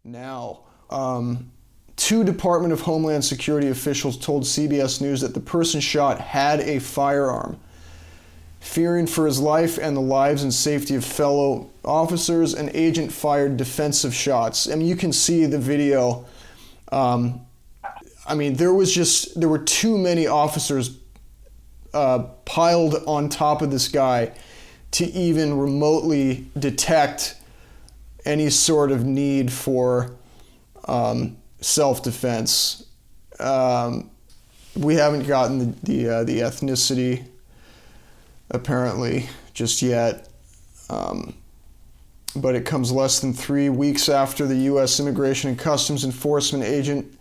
now. Two Department of Homeland Security officials told CBS News that the person shot had a firearm. Fearing for his life and the lives and safety of fellow officers, an agent fired defensive shots. I mean, you can see the video. There were too many officers piled on top of this guy to even remotely detect any sort of need for self-defense. We haven't gotten the ethnicity apparently just yet, but it comes less than 3 weeks after the U.S. Immigration and Customs Enforcement agent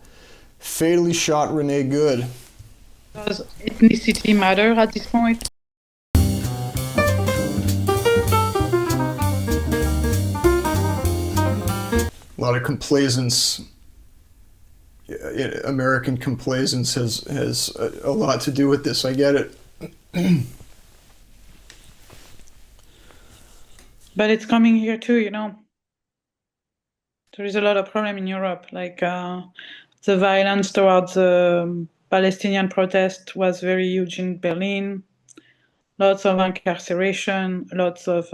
fatally shot Renee Good. Does ethnicity matter at this point? A lot of complaisance. American complaisance has a lot to do with this. I get it. But it's coming here too, you know. There is a lot of problem in Europe, like the violence towards the Palestinian protest was very huge in Berlin. Lots of incarceration, lots of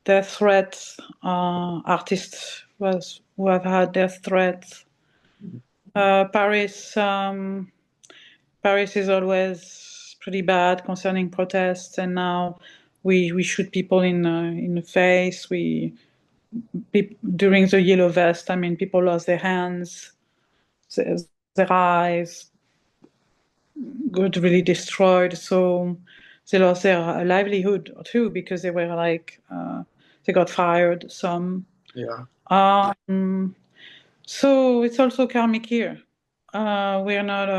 death threats, artists who have had death threats. Paris is always pretty bad concerning protests, and now we shoot people in the face. During the yellow vest, people lost their hands, their eyes got really destroyed. So they lost their livelihood too, because they were they got fired. Some. Yeah. So it's also karmic here. We're not.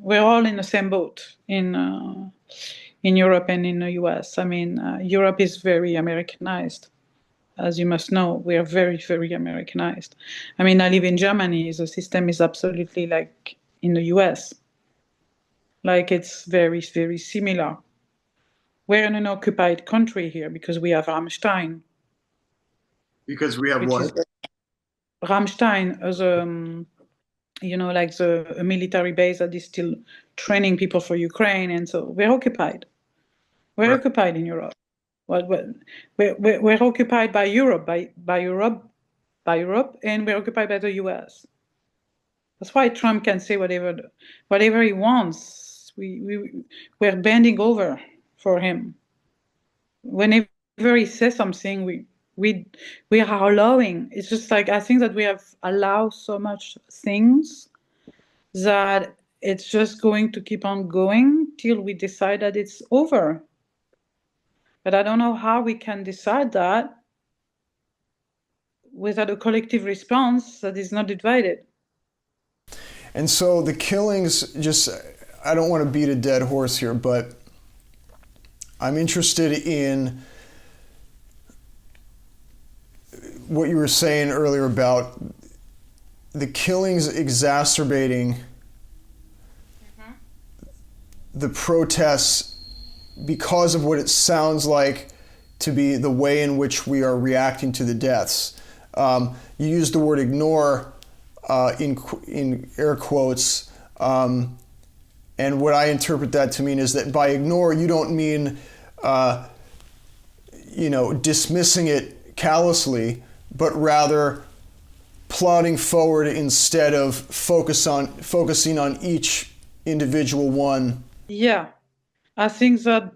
We're all in the same boat in Europe and in the US. Europe is very Americanized. As you must know, we are very, very Americanized. I live in Germany. The system is absolutely like in the US. Like it's very, very similar. We're in an occupied country here because we have Rammstein. Because we have what? Rammstein as a military base that is still training people for Ukraine, and so we're occupied. We're occupied in Europe. We're occupied by Europe, by Europe, and we're occupied by the U.S. That's why Trump can say whatever he wants. We're bending over for him. Whenever he says something, we are allowing. It's just like I think that we have allowed so much things that it's just going to keep on going till we decide that it's over. But I don't know how we can decide that without a collective response that is not divided. And so the killings, I don't want to beat a dead horse here, but I'm interested in what you were saying earlier about the killings exacerbating the protests because of what it sounds like to be the way in which we are reacting to the deaths. You used the word ignore in air quotes, and what I interpret that to mean is that by ignore, you don't mean dismissing it callously, but rather plodding forward instead of focusing on each individual one. Yeah. I think that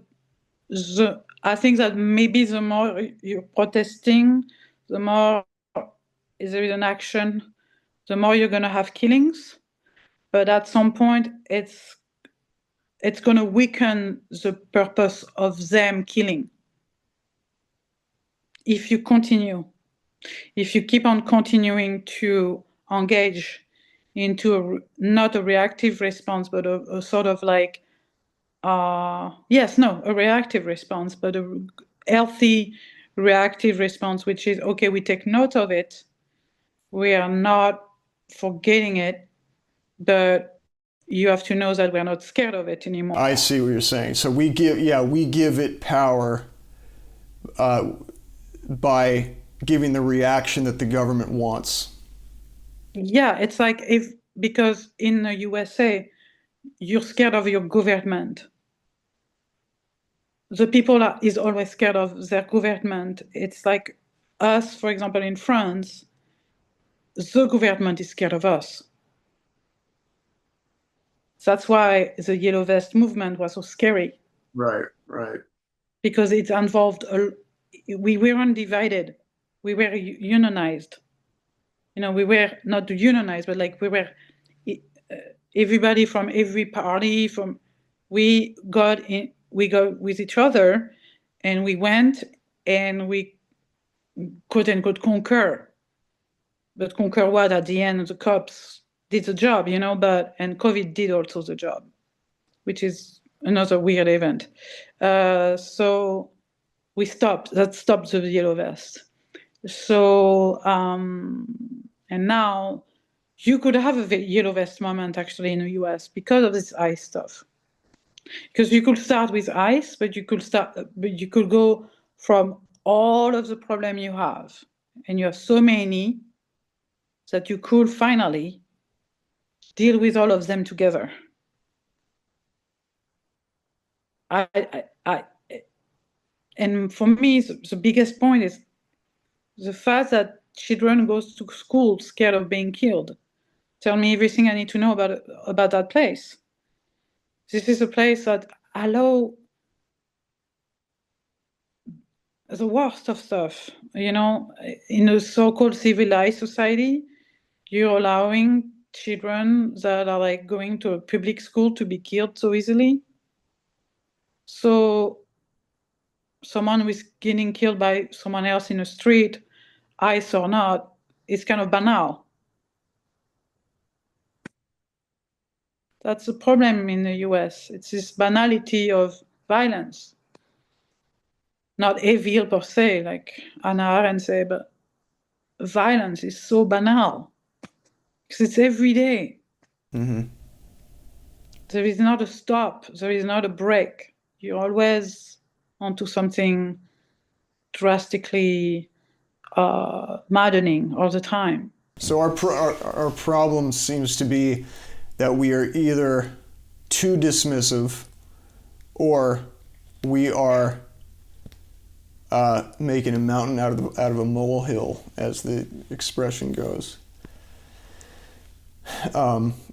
maybe the more you're protesting, the more there is an action, the more you're going to have killings. But at some point, it's going to weaken the purpose of them killing. If you keep on continuing to engage into not a reactive response, but a sort of like a reactive response, but a healthy reactive response, which is, okay, we take note of it. We are not forgetting it, but you have to know that we're not scared of it anymore. I see what you're saying. So we give it power by giving the reaction that the government wants. Yeah, it's like because in the USA, you're scared of your government. The people is always scared of their government. It's like us, for example, in France, the government is scared of us. That's why the Yellow Vest movement was so scary. Right, right. Because it involved, we weren't divided. We were unionized. We were not unionized, but like we were, everybody from every party, we got with each other, and we went and we quote unquote conquer. But conquer what? At the end, the cops did the job, and COVID did also the job, which is another weird event. So we stopped. That stopped the Yellow Vest. So and now you could have a Yellow Vest moment actually in the US because of this ICE stuff. Because you could start with ICE, but you could go from all of the problem you have, and you have so many that you could finally deal with all of them together. And for me, the biggest point is the fact that children goes to school scared of being killed. Tell me everything I need to know about that place. This is a place that allow the worst of stuff. In a so-called civilized society, you're allowing children that are like going to a public school to be killed so easily. So someone who is getting killed by someone else in the street, ICE or not, is kind of banal. That's the problem in the US. It's this banality of violence. Not evil per se, like Hannah Arendt say, but violence is so banal because it's every day. Mm-hmm. There is not a stop. There is not a break. You're always onto something drastically maddening all the time. So our problem seems to be that we are either too dismissive or we are making a mountain out of a molehill, as the expression goes.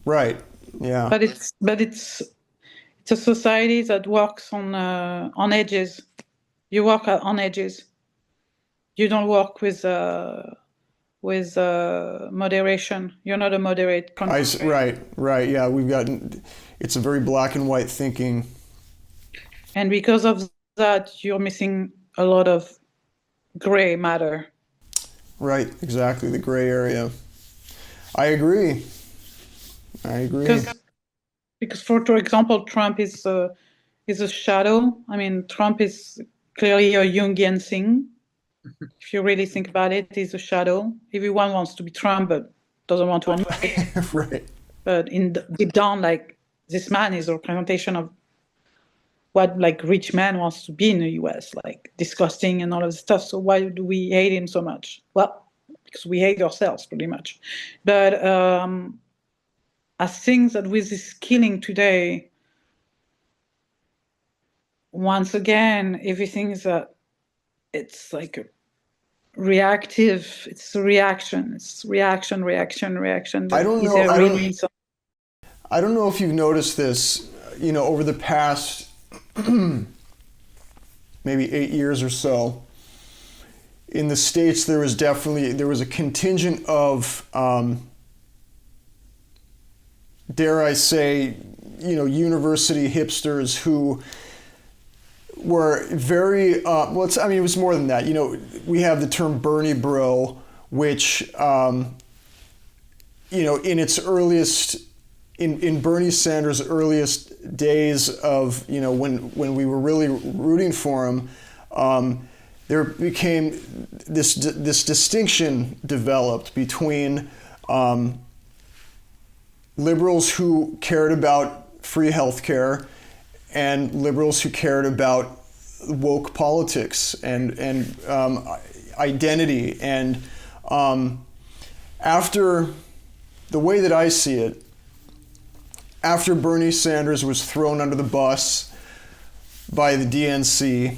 Right. Yeah. But it's a society that works on edges. You work on edges. You don't work with moderation. You're not a moderate country. Right. Yeah, it's a very black and white thinking. And because of that, you're missing a lot of gray matter. Right, exactly, the gray area. I agree. Because for example, Trump is a shadow. I mean, Trump is clearly a Jungian thing. If you really think about it, he's a shadow. Everyone wants to be Trump, but doesn't want to admit it. Right. But deep down, like, this man is a representation of what like rich man wants to be in the US, like disgusting and all of this stuff. So why do we hate him so much? Well, because we hate ourselves pretty much. But I think that with this killing today, once again, everything is it's like a reactive. It's a reaction. It's reaction. I don't know. I don't know if you've noticed this. Over the past maybe 8 years or so, in the States, there was a contingent of, dare I say, university hipsters who were very, it was more than that. We have the term Bernie bro, which, in Bernie Sanders' earliest days of, when we were really rooting for him, there became this distinction developed between liberals who cared about free healthcare and liberals who cared about woke politics. And identity. And after the way that I see it, after Bernie Sanders was thrown under the bus by the DNC,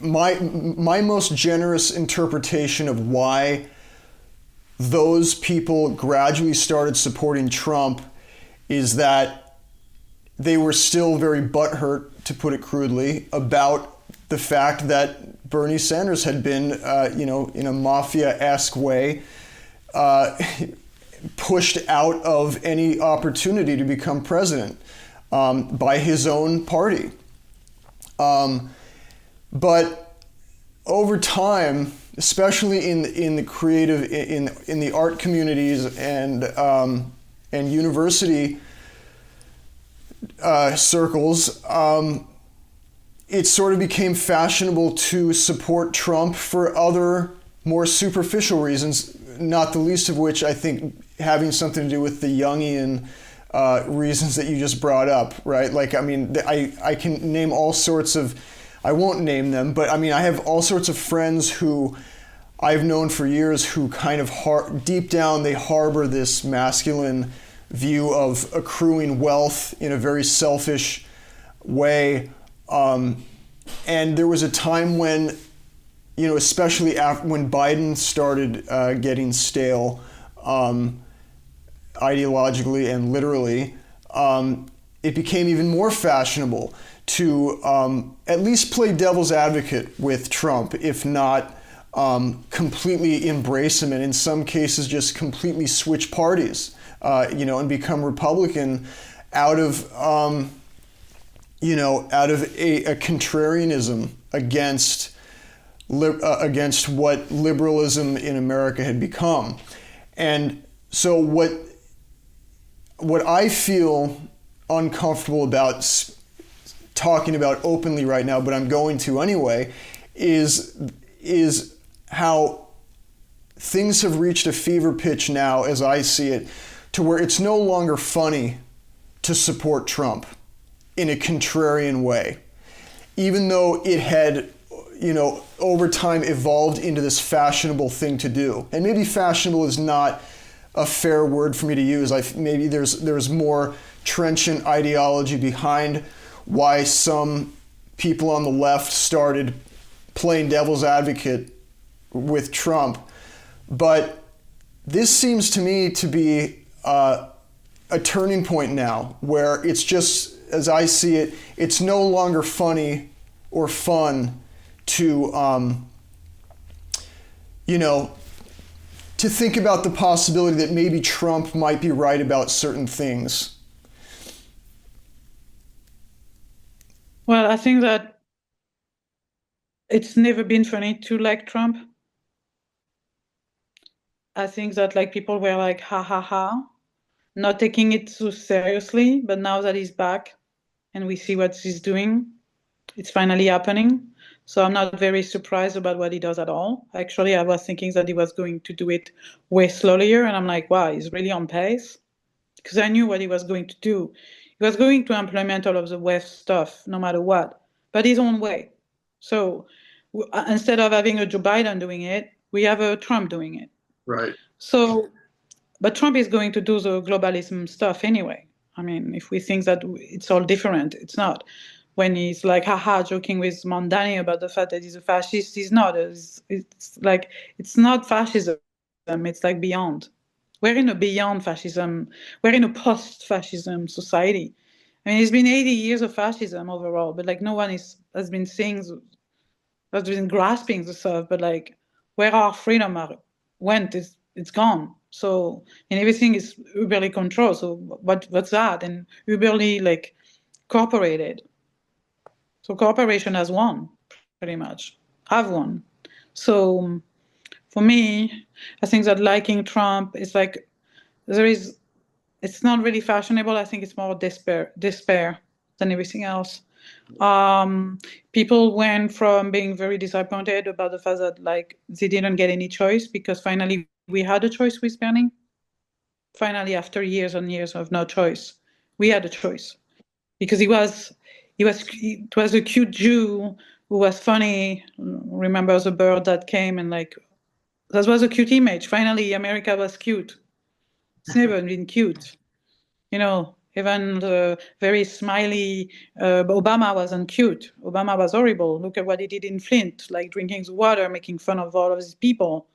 my most generous interpretation of why those people gradually started supporting Trump is that they were still very butthurt, to put it crudely, about the fact that Bernie Sanders had been, in a mafia-esque way, pushed out of any opportunity to become president by his own party. But over time, especially in the creative, in the art communities and university circles, it sort of became fashionable to support Trump for other more superficial reasons, not the least of which I think having something to do with the Jungian reasons that you just brought up, right? Like, I mean, I can name all sorts of, I won't name them, but I mean, I have all sorts of friends who I've known for years who kind of deep down they harbor this masculine view of accruing wealth in a very selfish way. And there was a time when, especially when Biden started getting stale ideologically and literally, it became even more fashionable to at least play devil's advocate with Trump, if not completely embrace him, and in some cases just completely switch parties, and become Republican out of a contrarianism against what liberalism in America had become. And so what I feel uncomfortable about talking about openly right now, but I'm going to anyway, is how things have reached a fever pitch now, as I see it, to where it's no longer funny to support Trump in a contrarian way, even though it had, over time evolved into this fashionable thing to do. And maybe fashionable is not a fair word for me to use. Maybe there's more trenchant ideology behind why some people on the left started playing devil's advocate with Trump. But this seems to me to be a turning point now, where it's just, as I see it, it's no longer funny or fun to, to think about the possibility that maybe Trump might be right about certain things. Well, I think that it's never been funny to like Trump. I think that people were like, ha ha ha, not taking it so seriously. But now that he's back and we see what he's doing, it's finally happening. So I'm not very surprised about what he does at all. Actually, I was thinking that he was going to do it way slower. And I'm like, wow, he's really on pace. Because I knew what he was going to do. He was going to implement all of the West stuff, no matter what, but his own way. So instead of having a Joe Biden doing it, we have a Trump doing it. Right. So, but Trump is going to do the globalism stuff anyway. I mean, if we think that it's all different, it's not. When he's like, haha, joking with Mondani about the fact that he's a fascist, he's not. It's not fascism. It's like beyond. We're in a beyond fascism. We're in a post-fascism society. I mean, it's been 80 years of fascism overall, but no one has been grasping the stuff. But where our freedom went, it's gone. So, and everything is uberly controlled. So what's that? And uberly corporated. So corporation has won, pretty much, have won. So for me, I think that liking Trump is it's not really fashionable. I think it's more despair than everything else. People went from being very disappointed about the fact that they didn't get any choice, because finally we had a choice with Bernie. Finally, after years and years of no choice, we had a choice, because it was a cute Jew who was funny. Remember the bird that came and like that was a cute image. Finally, America was cute. It's never been cute. Even the very smiley Obama wasn't cute. Obama was horrible. Look at what he did in Flint, like drinking the water, making fun of all of these people.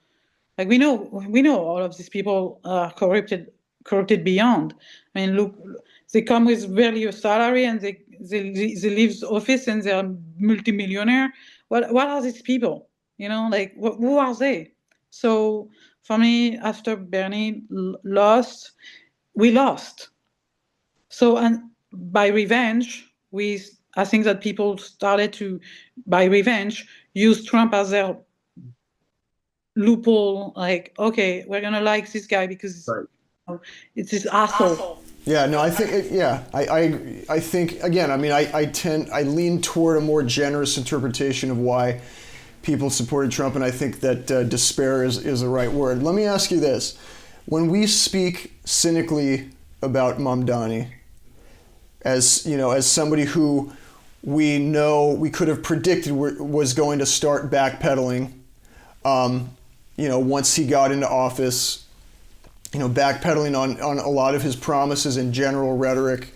Like we know all of these people are corrupted beyond. I mean, look, they come with barely a salary and they leave the office and they're multimillionaire. What are these people? Like who are they? So for me, after Bernie lost, we lost. So, and by revenge, I think that people started to, by revenge, use Trump as their loophole. Like, okay, we're gonna like this guy because Right. it's this asshole. Yeah, no, I think, yeah, I think, again, I mean, I lean toward a more generous interpretation of why people supported Trump, and I think that despair is the right word. Let me ask you this. When we speak cynically about Mamdani, as somebody who we know we could have predicted was going to start backpedaling, once he got into office, backpedaling on a lot of his promises and general rhetoric.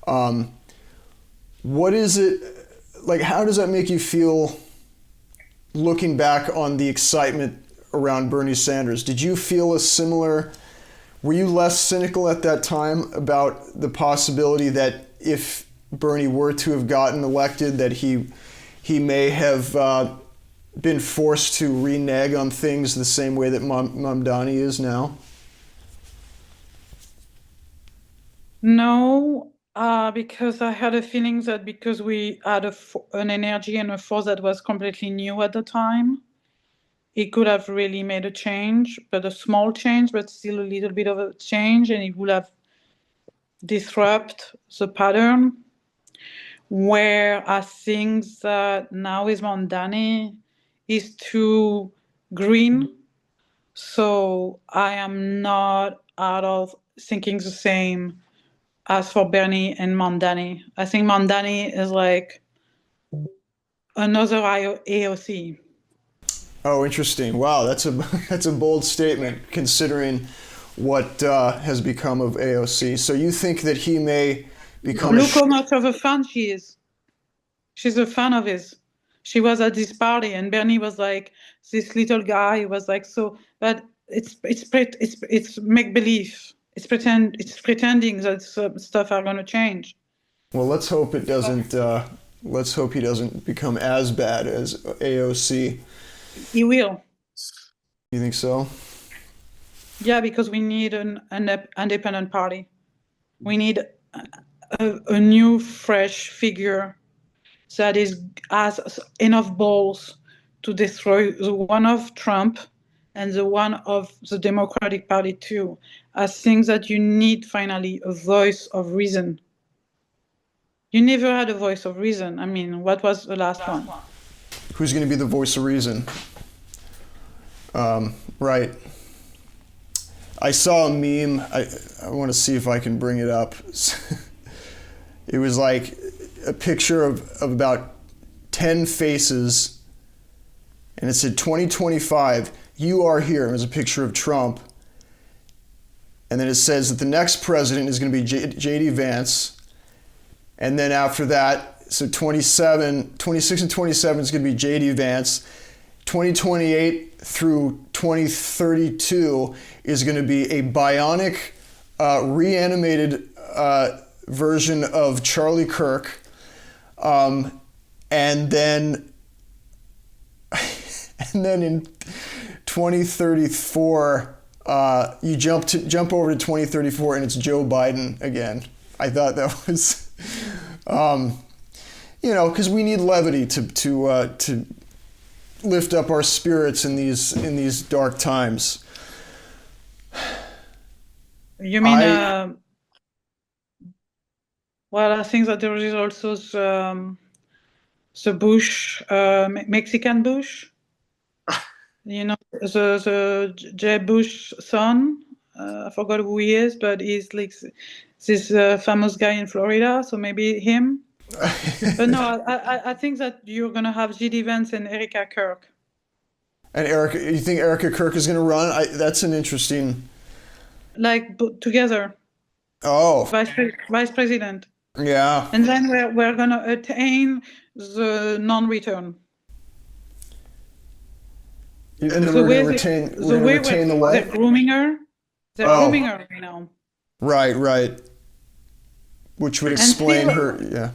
What is it like? How does that make you feel looking back on the excitement around Bernie Sanders? Did you feel a similar? Were you less cynical at that time about the possibility that if Bernie were to have gotten elected, that he may have been forced to renege on things the same way that Mamdani is now? No, because I had a feeling that because we had an energy and a force that was completely new at the time, it could have really made a change, but a small change, but still a little bit of a change, and it would have disrupt the pattern. Where I think that now is Mamdani is too green, so I am not out of thinking the same as for Bernie and Mamdani. I think Mamdani is like another AOC. Oh, interesting. Wow, that's a that's a bold statement considering what has become of AOC. So you think that he may become Look how much of a fan she is. She's a fan of his. She was at this party, and Bernie was like this little guy. Was like so, but it's make believe. It's pretending that stuff are gonna change. Well, let's hope it doesn't. Let's hope he doesn't become as bad as AOC. He will. You think so? Yeah, because we need an independent party. We need a new, fresh figure that has enough balls to destroy the one of Trump and the one of the Democratic Party too. I think that you need finally a voice of reason. You never had a voice of reason. I mean, what was the last one? Who's going to be the voice of reason? Right. I saw a meme. I want to see if I can bring it up. It was like a picture of about 10 faces, and it said 2025, you are here. It was a picture of Trump. And then it says that the next president is going to be J.D. Vance. And then after that, so 26 and 27 is going to be J.D. Vance. 2028 through 2032 is going to be a bionic, reanimated version of Charlie Kirk. And then in 2034, you jump over to 2034 and it's Joe Biden again. I thought that was, because we need levity to lift up our spirits in these dark times. You mean, well, I think that there is also the Bush, Mexican Bush. The Jeb Bush son. I forgot who he is, but he's like this famous guy in Florida. So maybe him. But no, I think that you're gonna have J.D. Vance and Erika Kirk. And Erica, you think Erica Kirk is going to run? That's an interesting. Like together, Oh, vice president, yeah. and then we're gonna attain the non-return. And then The we're going way to they, retain. We're the going to way retain the they're what? grooming her, Oh, right now. right, right. Which would And explain still, her. Yeah.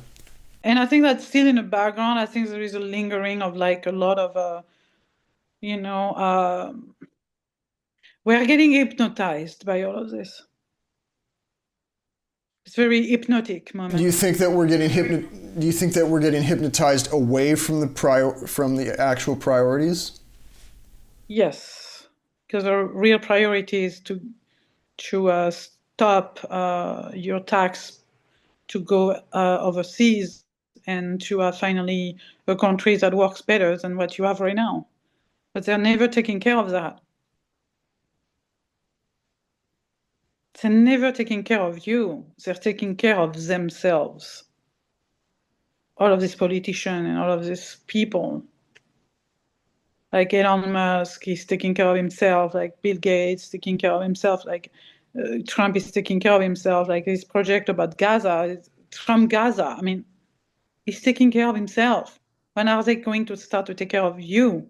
and I think that still in the background, I think there is a lingering of like a lot of, you know, we're getting hypnotized by all of this. It's very hypnotic Do you moment. think that we're getting Do you think that we're getting hypnotized away from the actual priorities? Yes, because our real priority is to stop your tax to go overseas and to have finally a country that works better than what you have right now. But they're never taking care of that. They're never taking care of you. They're taking care of themselves. All of these politicians and all of these people. Like Elon Musk, he's taking care of himself. Like Bill Gates, taking care of himself. Like Trump is taking care of himself. Like his project about Gaza, Trump Gaza. I mean, he's taking care of himself. When are they going to start to take care of you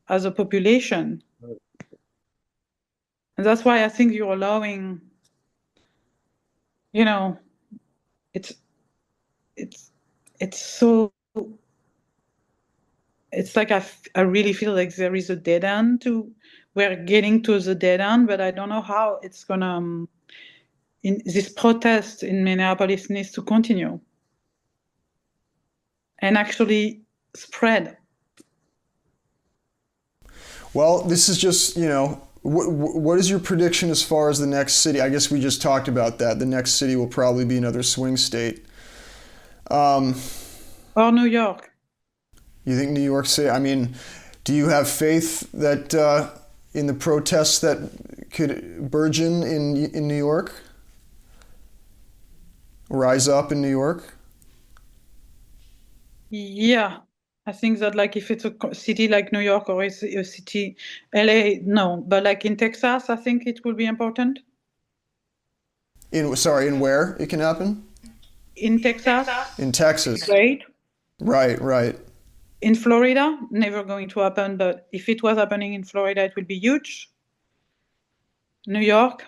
as a population? And that's why I think you're allowing, you know, it's it's it's so it's like I really feel like there is a dead end to we're getting to the dead end, but I don't know how it's gonna in this protest in Minneapolis needs to continue and actually spread. Well, this is just, what is your prediction as far as the next city? I guess we just talked about that. The next city will probably be another swing state. Um, Or New York. you think New York City? I mean, do you have faith that in the protests that could burgeon in New York? Rise up in New York? Yeah, I think that like if it's a city like New York or it's a city, LA, no, but like in Texas, I think it will be important. In where it can happen? In Texas, In Texas. great. Right, right. In Florida, never going to happen, but if it was happening in Florida, it would be huge. New York,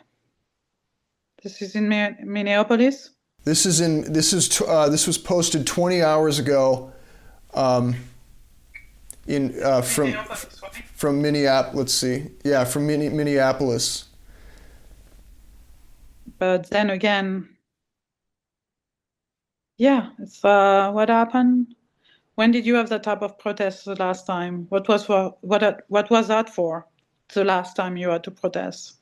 this is in Minneapolis. This was posted 20 hours ago, in from Minneapolis. Let's see, yeah, from Minneapolis. But then again, yeah, it's what happened. When did you have that type of protest the last time? What was that for? The last time you had to protest?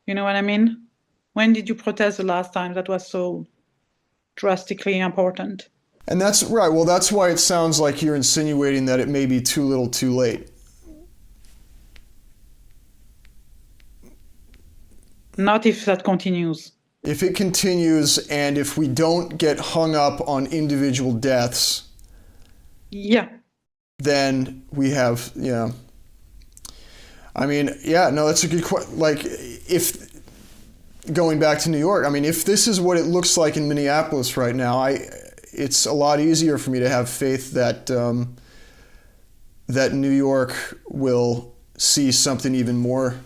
You know what I mean? When did you protest the last time that was so drastically important? And that's right. Well, that's why it sounds like you're insinuating that it may be too little, too late. Not if that continues. If it continues, and if we don't get hung up on individual deaths, Yeah. then we have, yeah. I mean, yeah, no, that's a good question. Like, if going back to New York, I mean, if this is what it looks like in Minneapolis right now, it's a lot easier for me to have faith that that New York will see something even more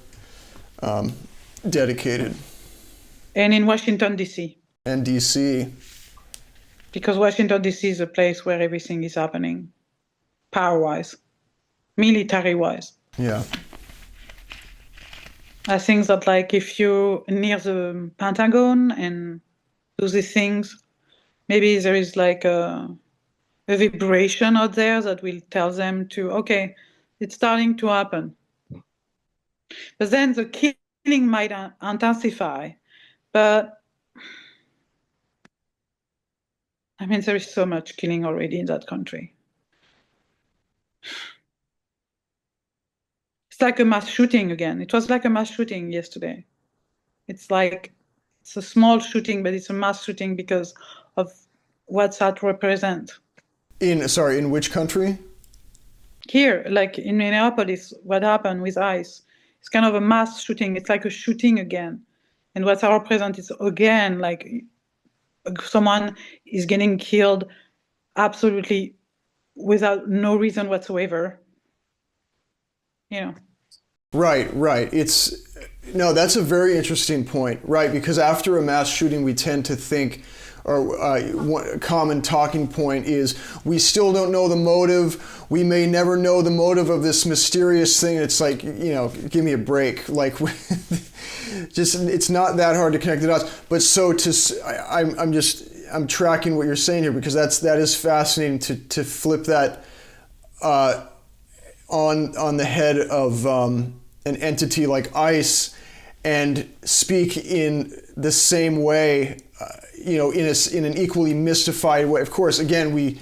dedicated. And in Washington, D.C. And DC. Because Washington, D.C. is a place where everything is happening, power-wise, military-wise. Yeah. I think that like if you're near the Pentagon and do these things, maybe there is like a vibration out there that will tell them to, okay, it's starting to happen. But then the killing might intensify. But I mean, there is so much killing already in that country. It's like a mass shooting again. It was like a mass shooting yesterday. It's like, it's a small shooting, but it's a mass shooting because of what's that represent? In which country? Here, like in Minneapolis, what happened with ICE? It's kind of a mass shooting. It's like a shooting again. And what that represents is again like someone is getting killed absolutely without no reason whatsoever. You know. Right. No, that's a very interesting point, right? Because after a mass shooting, we tend to think, or one common talking point is, we still don't know the motive. We may never know the motive of this mysterious thing. It's like, give me a break. Like, just it's not that hard to connect the dots. But so I'm tracking what you're saying here, because that is fascinating to flip that on the head of an entity like ICE and speak in the same way, in an equally mystified way. Of course, again, we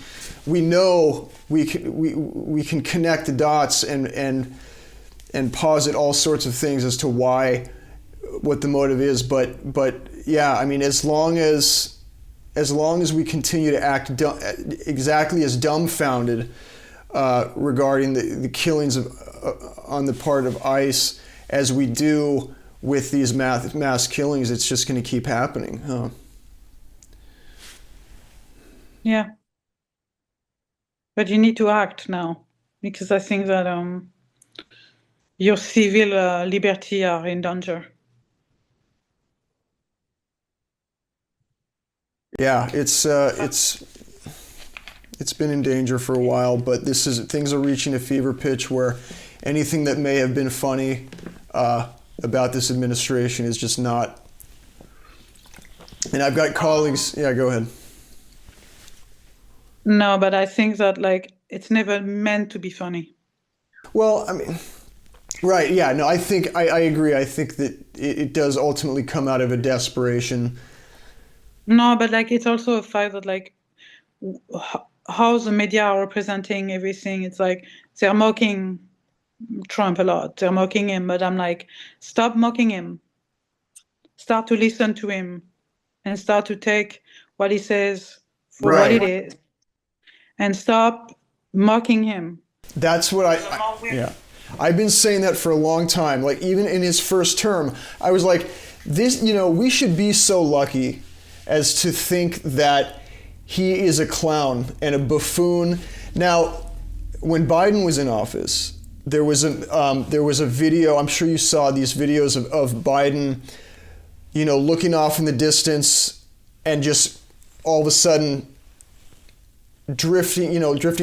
know we can connect the dots and posit all sorts of things as to what the motive is. But yeah, I mean, as long as we continue to act exactly as dumbfounded regarding the killings on the part of ICE as we do with these mass killings, it's just going to keep happening. Huh? Yeah. But you need to act now, because I think that your civil liberty are in danger. Yeah, it's been in danger for a while, but things are reaching a fever pitch where anything that may have been funny about this administration is just not. And I've got colleagues. Yeah, go ahead. No, but I think that it's never meant to be funny. Well, I mean, right? Yeah, no, I think I agree. I think that it does ultimately come out of a desperation. No, but it's also a fact that how the media are representing everything. It's like they're mocking Trump a lot. They're mocking him, but I'm like, stop mocking him. Start to listen to him and start to take what he says for what it is and stop mocking him. That's what yeah. I've been saying that for a long time. Like, even in his first term, I was like, we should be so lucky as to think that he is a clown and a buffoon. Now, when Biden was in office, there was a video. I'm sure you saw these videos of Biden, looking off in the distance and just all of a sudden drifting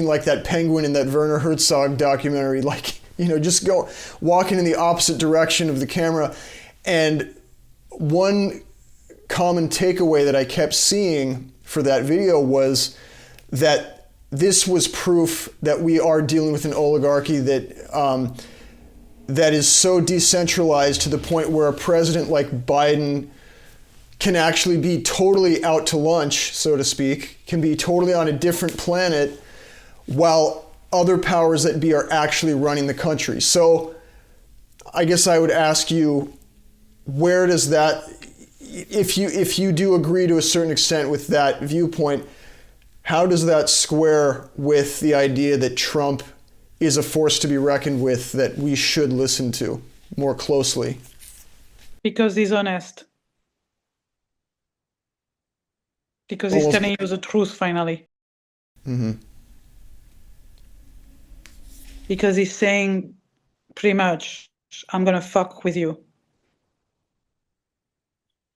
like that penguin in that Werner Herzog documentary, just walking in the opposite direction of the camera. And one common takeaway that I kept seeing for that video was that this was proof that we are dealing with an oligarchy that is so decentralized to the point where a president like Biden can actually be totally out to lunch, so to speak, can be totally on a different planet, while other powers that be are actually running the country. So I guess I would ask you, where does that, if you do agree to a certain extent with that viewpoint, how does that square with the idea that Trump is a force to be reckoned with that we should listen to more closely? Because he's honest. Because he's telling you the truth finally. Mm-hmm. Because he's saying pretty much, I'm gonna fuck with you.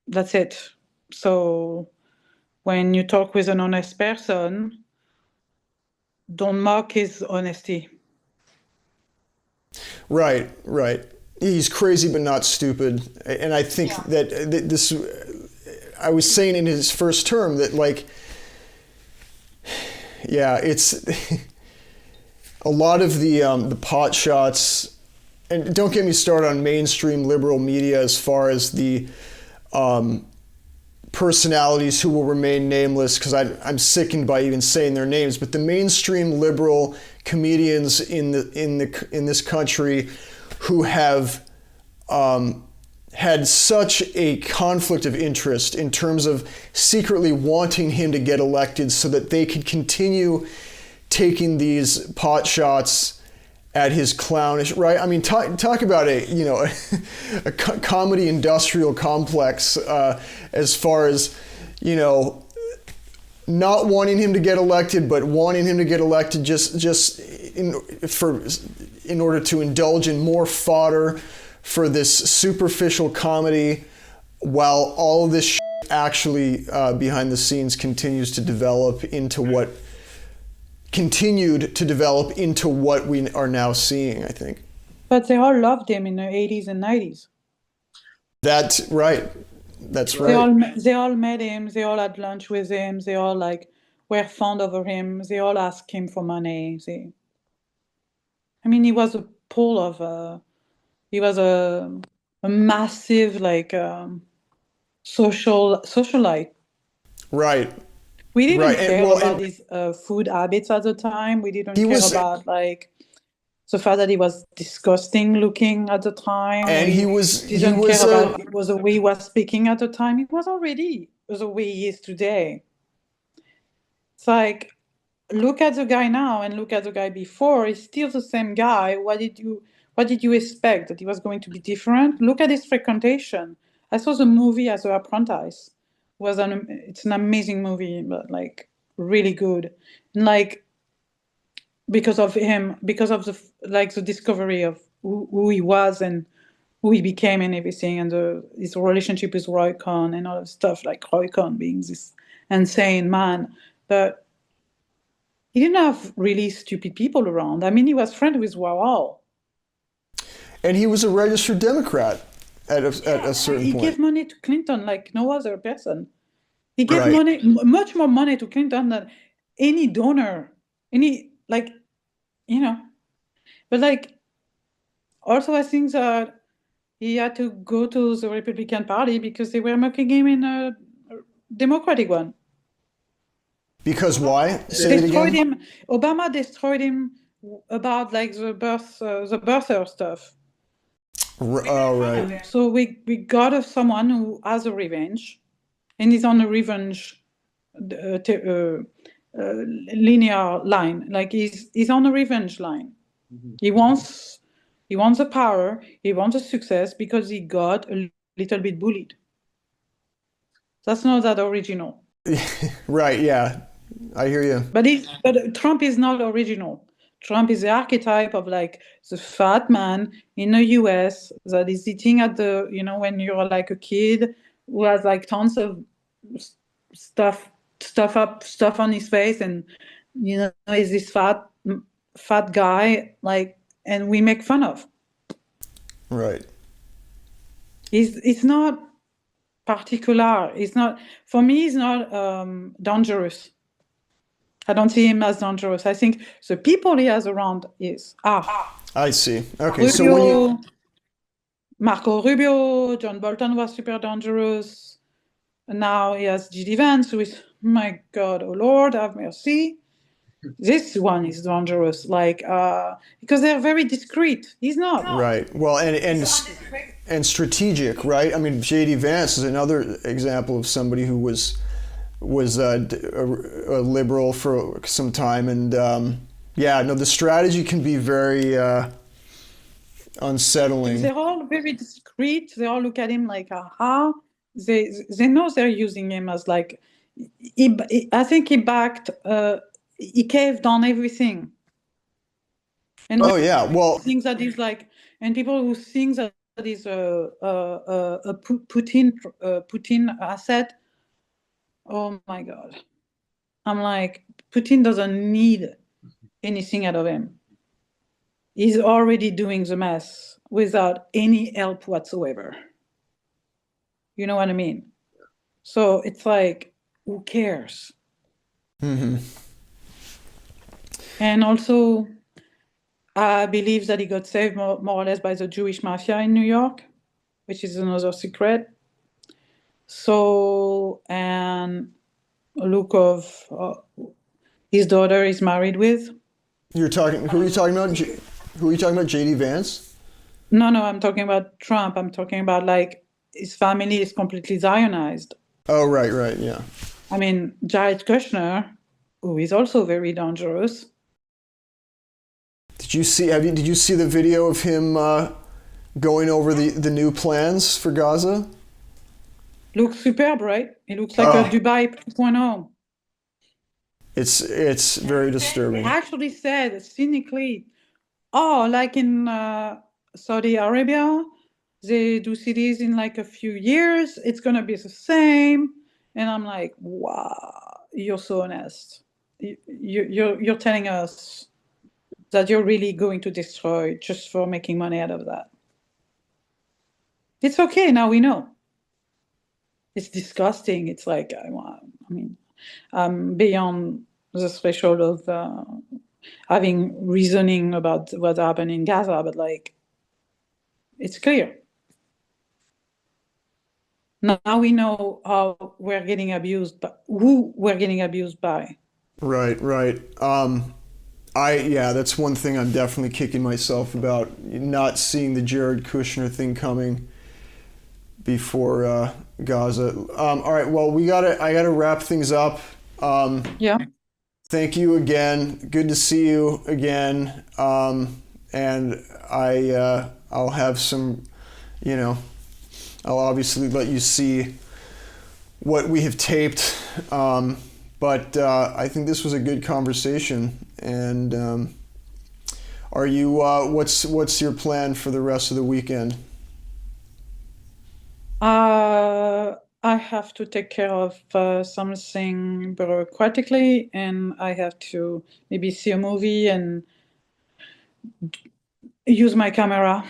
That's it. So when you talk with an honest person, don't mock his honesty. Right. He's crazy but not stupid. And I think that this, I was saying in his first term that it's a lot of the pot shots, and don't get me started on mainstream liberal media as far as the personalities who will remain nameless, because I'm sickened by even saying their names, but the mainstream liberal comedians in this country who have had such a conflict of interest in terms of secretly wanting him to get elected so that they could continue taking these pot shots at his clownish, right? I mean, talk about a comedy industrial complex as far as, not wanting him to get elected, but wanting him to get elected just in order to indulge in more fodder for this superficial comedy, while all of this actually behind the scenes continued to develop into what we are now seeing, I think. But they all loved him in the 80s and 90s. That's right. That's right. They all met him. They all had lunch with him. They all were fond of him. They all asked him for money. He was a pool of he was a massive socialite. Right. We didn't care about his food habits at the time. We didn't care about the fact that he was disgusting looking at the time. And didn't care about it was the way he was speaking at the time. It was already the way he is today. It's like, look at the guy now and look at the guy before. He's still the same guy. What did you expect? That he was going to be different? Look at his frequentation. I saw the movie as The Apprentice. It's an amazing movie, but really good. And because of him, because of the discovery of who he was and who he became and everything, and his relationship with Roy Cohn and all that stuff, like Roy Cohn being this insane man. But he didn't have really stupid people around. He was friends with Warhol. And he was a registered Democrat at a certain point. He gave money to Clinton like no other person. He gave much more money to Clinton than any donor, But also I think that he had to go to the Republican Party because they were making him in a Democratic one. Because why? Say it again. Obama destroyed him about the birther stuff. Oh, right. So we got someone who has a revenge, and is on a revenge linear line. He's on a revenge line. Mm-hmm. He wants the power. He wants the success because he got a little bit bullied. That's not that original. Right. Yeah, I hear you. But Trump is not original. Trump is the archetype of the fat man in the US that is eating at when you're a kid who has tons of stuff on his face, and is this fat guy and we make fun of. Right. It's not particular. It's not, for me, it's not dangerous. I don't see him as dangerous. I think the people he has around is. I see. Okay, Rubio, so when you... Marco Rubio, John Bolton was super dangerous. And now he has J.D. Vance, who is, my God, oh Lord, have mercy. This one is dangerous, because they're very discreet. He's not. Right. Well, and strategic, right? J.D. Vance is another example of somebody who was a liberal for some time, and the strategy can be very unsettling. They're all very discreet. They all look at him aha. They know they're using him as I think he backed. He caved on everything. And things that is and people who think that is a Putin asset. Oh my God. I'm Putin doesn't need anything out of him. He's already doing the mess without any help whatsoever. You know what I mean? So it's who cares? Mm-hmm. And also, I believe that he got saved more or less by the Jewish mafia in New York, which is another secret. So, and look of his daughter is married with. Who are you talking about? Who are you talking about? J.D. Vance? No, I'm talking about Trump. I'm talking about his family is completely Zionized. Oh, right, yeah. I mean, Jared Kushner, who is also very dangerous. Did you see the video of him going over the new plans for Gaza? Looks superb, right? It looks like a Oh, Dubai 2.0. it's very disturbing. Actually said cynically, oh, like in Saudi Arabia, they do cities in like a few years. It's gonna be the same. And I'm like, wow, you're so honest. You're telling us that you're really going to destroy just for making money out of that. It's okay, now we know. It's disgusting. It's like, I mean, beyond the threshold of having reasoning about what happened in Gaza, but like, it's clear. Now we know how we're getting abused, but who we're getting abused by. Right. Yeah, that's one thing I'm definitely kicking myself about, not seeing the Jared Kushner thing coming before Gaza. All right, well, I gotta wrap things up. Yeah. Thank you again. Good to see you again. And I'll have some, you know, I'll obviously let you see what we have taped. But I think this was a good conversation. And are you? What's your plan for the rest of the weekend? I have to take care of something bureaucratically, and I have to maybe see a movie and use my camera.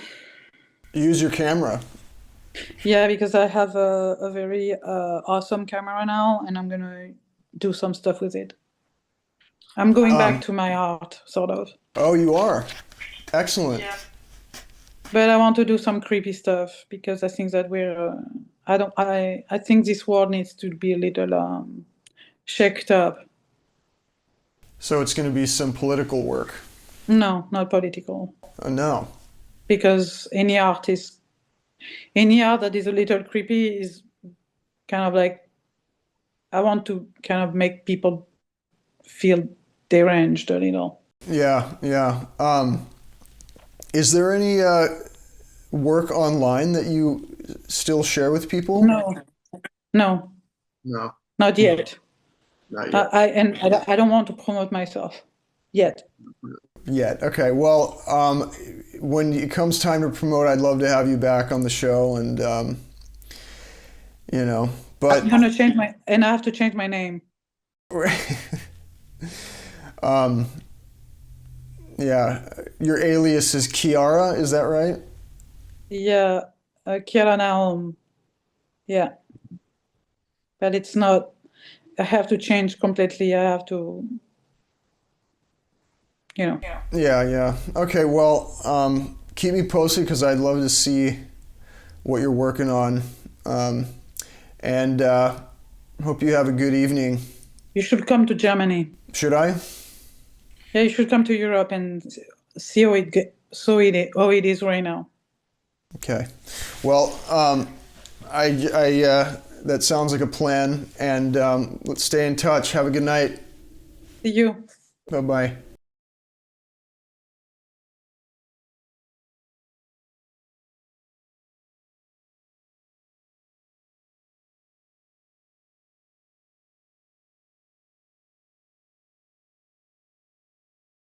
Use your camera. Yeah, because I have a very awesome camera now, and I'm gonna do some stuff with it. I'm going back to my art, sort of. Oh, you are. Excellent. Yeah. But I want to do some creepy stuff because I think that I think this world needs to be a little shaked up. So it's going to be some political work. No, not political. No. Because any art that is a little creepy is kind of like, I want to kind of make people feel deranged a little. Yeah. Is there any work online that you still share with people? No, No. not yet. Not yet. I don't want to promote myself yet. Yet. Okay. Well, when it comes time to promote, I'd love to have you back on the show, and but I'm gonna change and I have to change my name. Yeah, your alias is Chiara, is that right? Yeah, Chiara now. Yeah, but it's not. I have to change completely. I have to, Yeah. Okay. Well, keep me posted because I'd love to see what you're working on, and hope you have a good evening. You should come to Germany. Should I? Yeah, you should come to Europe and see how it is right now. Okay. Well, I that sounds like a plan, and let's stay in touch. Have a good night. See you. Bye-bye.